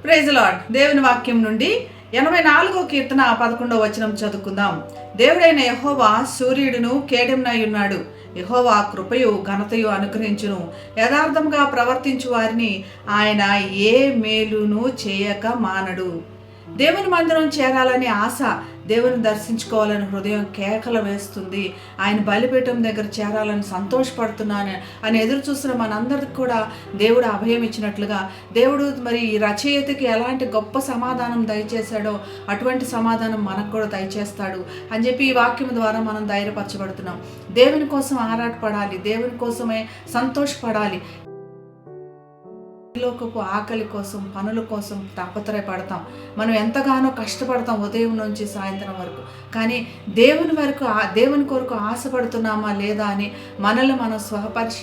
Praise lord. దేవుని వాక్యం నుండి 84వ కీర్తన 11వ వచనం చదువుకుందాం. దేవుడైన యెహోవా సూర్యుడును కేడెమునై ఉన్నాడు. యెహోవా కృపయు ఘనతయు అనుగ్రహించును. యథార్థంగా ప్రవర్తించు వారిని ఆయన ఏ మేలును చేయక మానడు. దేవుని మందిరం చేరాలని ఆశ, దేవుని దర్శించుకోవాలని హృదయం కేకలు వేస్తుంది. ఆయన బలిపీఠం దగ్గర చేరాలని సంతోషపడుతున్నాను అని ఎదురు చూస్తున్న మనందరికి కూడా దేవుడు అభయం ఇచ్చినట్లుగా, దేవుడు మరి ఈ రచయితకి ఎలాంటి గొప్ప సమాధానం దయచేశాడో అటువంటి సమాధానం మనకు కూడా దయచేస్తాడు అని చెప్పి ఈ వాక్యం ద్వారా మనం ధైర్యపరచబడుతున్నాం. దేవుని కోసం ఆరాటపడాలి, దేవుని కోసమే సంతోషపడాలి. లోకపు ఆకలి కోసం, పనుల కోసం తాపత్రయపడతాం. మనం ఎంతగానో కష్టపడతాం ఉదయం నుంచి సాయంత్రం వరకు. కానీ దేవుని కొరకు ఆశపడుతున్నామా లేదా అని మనల్ని మనం స్వపరీక్ష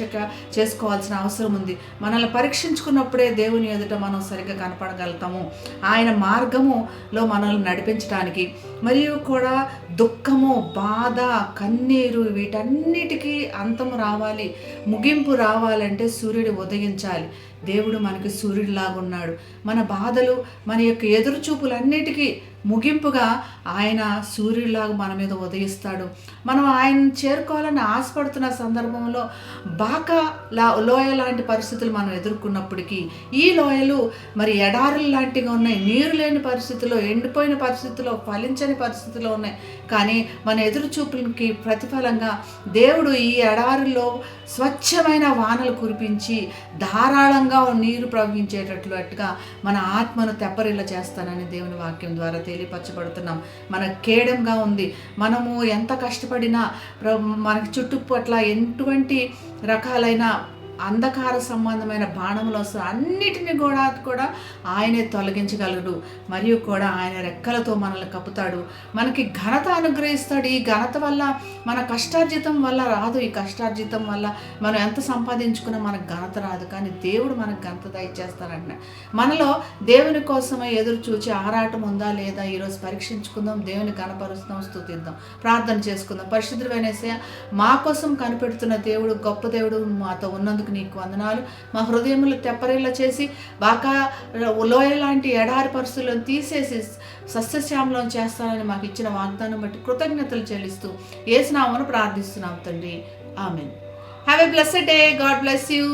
చేసుకోవాల్సిన అవసరం ఉంది. మనల్ని పరీక్షించుకున్నప్పుడే దేవుని ఎదుట మనం సరిగ్గా కనపడగలుగుతాము. ఆయన మార్గములో మనల్ని నడిపించడానికి. మరియు కూడా దుఃఖము, బాధ, కన్నీరు వీటన్నిటికీ అంతము రావాలి, ముగింపు రావాలంటే సూర్యుడు ఉదయించాలి. దేవుడు మనకి సూర్యుడిలాగా ఉన్నాడు. మన బాధలు, మన యొక్క ఎదురుచూపులన్నిటికీ ముగింపుగా ఆయన సూర్యుడిలాగా మన మీద ఉదయిస్తాడు. మనం ఆయన చేరుకోవాలని ఆశపడుతున్న సందర్భంలో బాకా లోయ లాంటి పరిస్థితులు మనం ఎదుర్కొన్నప్పటికీ, ఈ లోయలు మరి ఎడారులు లాంటిగా ఉన్నాయి. నీరు లేని పరిస్థితుల్లో, ఎండిపోయిన పరిస్థితుల్లో, ఫలించని పరిస్థితుల్లో ఉన్నాయి. కానీ మన ఎదురుచూపులకి ప్రతిఫలంగా దేవుడు ఈ ఎడారుల్లో స్వచ్ఛమైన వానలు కురిపించి ధారాళంగా నీరు ప్రవహించేటట్లుగా మన ఆత్మను తెప్పరిల్ల చేస్తానని దేవుని వాక్యం ద్వారా తెలియపరచబడుతున్నాం. మన కేడంగా ఉంది. మనము ఎంత కష్టపడినా మనకి చుట్టుపట్ల ఎటువంటి రకాలైన అంధకార సంబంధమైన బాణములు వస్తాయి, అన్నిటిని కూడా ఆయనే తొలగించగలడు. మరియు కూడా ఆయన రెక్కలతో మనల్ని కప్పుతాడు, మనకి ఘనత అనుగ్రహిస్తాడు. ఈ ఘనత వల్ల మన కష్టార్జితం వల్ల రాదు. ఈ కష్టార్జితం వల్ల మనం ఎంత సంపాదించుకున్నా మనకు ఘనత రాదు. కానీ దేవుడు మనకు ఘనత దయచేస్తారంట. మనలో దేవుని కోసమే ఎదురు చూచి ఆరాటం ఉందా లేదా ఈరోజు పరీక్షించుకుందాం. దేవుని కనపరుస్తాం, స్తుతిద్దాం, ప్రార్థన చేసుకుందాం. పరిశుద్ధుడైన యేసయ్య, మా కోసం కనిపెడుతున్న దేవుడు, గొప్ప దేవుడు, మాతో ఉన్నందుకు నీకు వందనాలు. మా హృదయములు తెప్పరిల్ల చేసి బాకా లోయ లాంటి ఎడారి పరిస్థితులను తీసేసి సస్యశ్యామలం చేస్తానని మాకు ఇచ్చిన వాగ్దానం బట్టి కృతజ్ఞతలు చెల్లిస్తూ యేసు నామమున ప్రార్థిస్తున్నాం తండ్రి. ఆమేన్. Have a blessed day. God bless you.